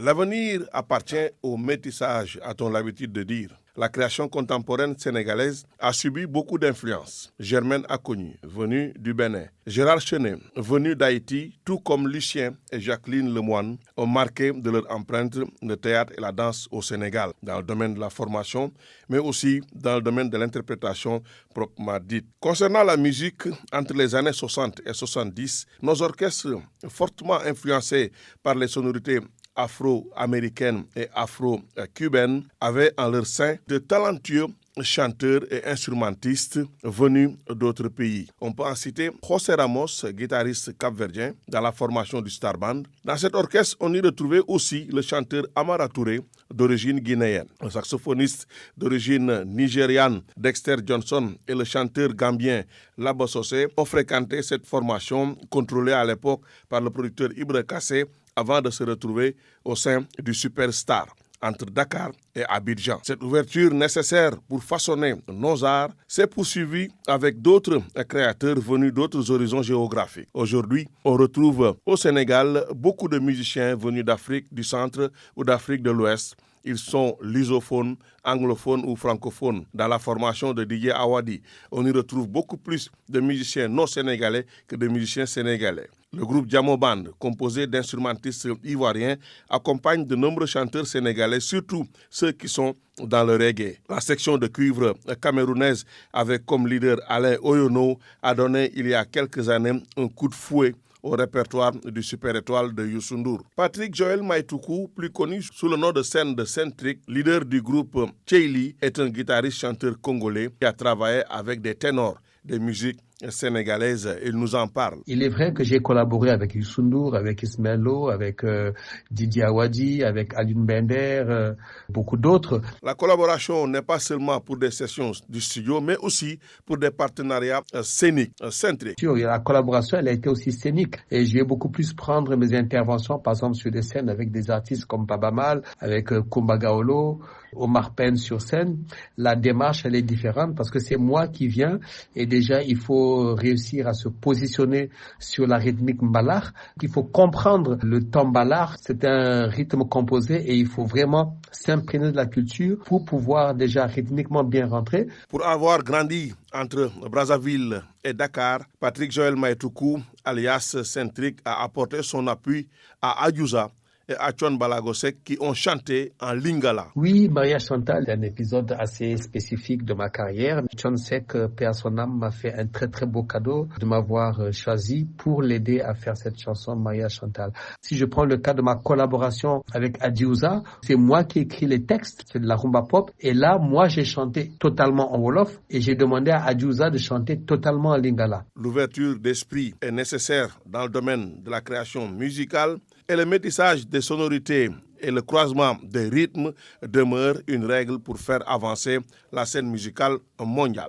L'avenir appartient au métissage, a-t-on l'habitude de dire. La création contemporaine sénégalaise a subi beaucoup d'influences. Germaine Acogny, venue du Bénin, Gérard Chenet, venu d'Haïti, tout comme Lucien et Jacqueline Lemoine, ont marqué de leur empreinte le théâtre et la danse au Sénégal, dans le domaine de la formation, mais aussi dans le domaine de l'interprétation proprement dite. Concernant la musique, entre les années 60 et 70, nos orchestres, fortement influencés par les sonorités afro-américaines et afro-cubaines, avaient en leur sein de talentueux chanteurs et instrumentistes venus d'autres pays. On peut en citer José Ramos, guitariste capverdien, dans la formation du Star Band. Dans cet orchestre, on y retrouvait aussi le chanteur Amara Touré, d'origine guinéenne. Le saxophoniste d'origine nigériane, Dexter Johnson, et le chanteur gambien Labo Sosé ont fréquenté cette formation contrôlée à l'époque par le producteur Ibra Kassé avant de se retrouver au sein du Superstar entre Dakar et Abidjan. Cette ouverture nécessaire pour façonner nos arts s'est poursuivie avec d'autres créateurs venus d'autres horizons géographiques. Aujourd'hui, on retrouve au Sénégal beaucoup de musiciens venus d'Afrique du centre ou d'Afrique de l'Ouest. Ils sont lusophones, anglophones ou francophones. Dans la formation de Didier Awadi, on y retrouve beaucoup plus de musiciens non sénégalais que de musiciens sénégalais. Le groupe Diamo Band, composé d'instrumentistes ivoiriens, accompagne de nombreux chanteurs sénégalais, surtout ceux qui sont dans le reggae. La section de cuivre camerounaise, avec comme leader Alain Oyono, a donné il y a quelques années un coup de fouet au répertoire du Super Étoile de Youssou N'Dour. Patrick Joël Maïtoukou, plus connu sous le nom de scène de Centric, leader du groupe Tcheili, est un guitariste-chanteur congolais qui a travaillé avec des ténors de musique sénégalaise. Il nous en parle. Il est vrai que j'ai collaboré avec Youssou N'Dour, avec Ismaël Lo, avec Didier Awadi, avec Alioune Bender, beaucoup d'autres. La collaboration n'est pas seulement pour des sessions du studio, mais aussi pour des partenariats scéniques, centriques. La collaboration, elle a été aussi scénique. Et je vais beaucoup plus prendre mes interventions, par exemple, sur des scènes avec des artistes comme Baba Mal, avec Kumba Gaolo, Omar Pène sur scène. La démarche, elle est différente parce que c'est moi qui viens et déjà, il faut réussir à se positionner sur la rythmique mbalar. Il faut comprendre le temps mbalar. C'est un rythme composé et il faut vraiment s'imprégner de la culture pour pouvoir déjà rythmiquement bien rentrer. Pour avoir grandi entre Brazzaville et Dakar, Patrick Joël Maïtoukou, alias Centric, a apporté son appui à Adiouza et à Thione Ballago Seck qui ont chanté en lingala. Oui, Maria Chantal, c'est un épisode assez spécifique de ma carrière. Thione Seck, paix à son âme, m'a fait un très très beau cadeau de m'avoir choisi pour l'aider à faire cette chanson Maria Chantal. Si je prends le cas de ma collaboration avec Adiouza, c'est moi qui ai écrit les textes, c'est de la rumba pop. Et là, moi, j'ai chanté totalement en Wolof et j'ai demandé à Adiouza de chanter totalement en lingala. L'ouverture d'esprit est nécessaire dans le domaine de la création musicale et le métissage des sonorités et le croisement des rythmes demeurent une règle pour faire avancer la scène musicale mondiale.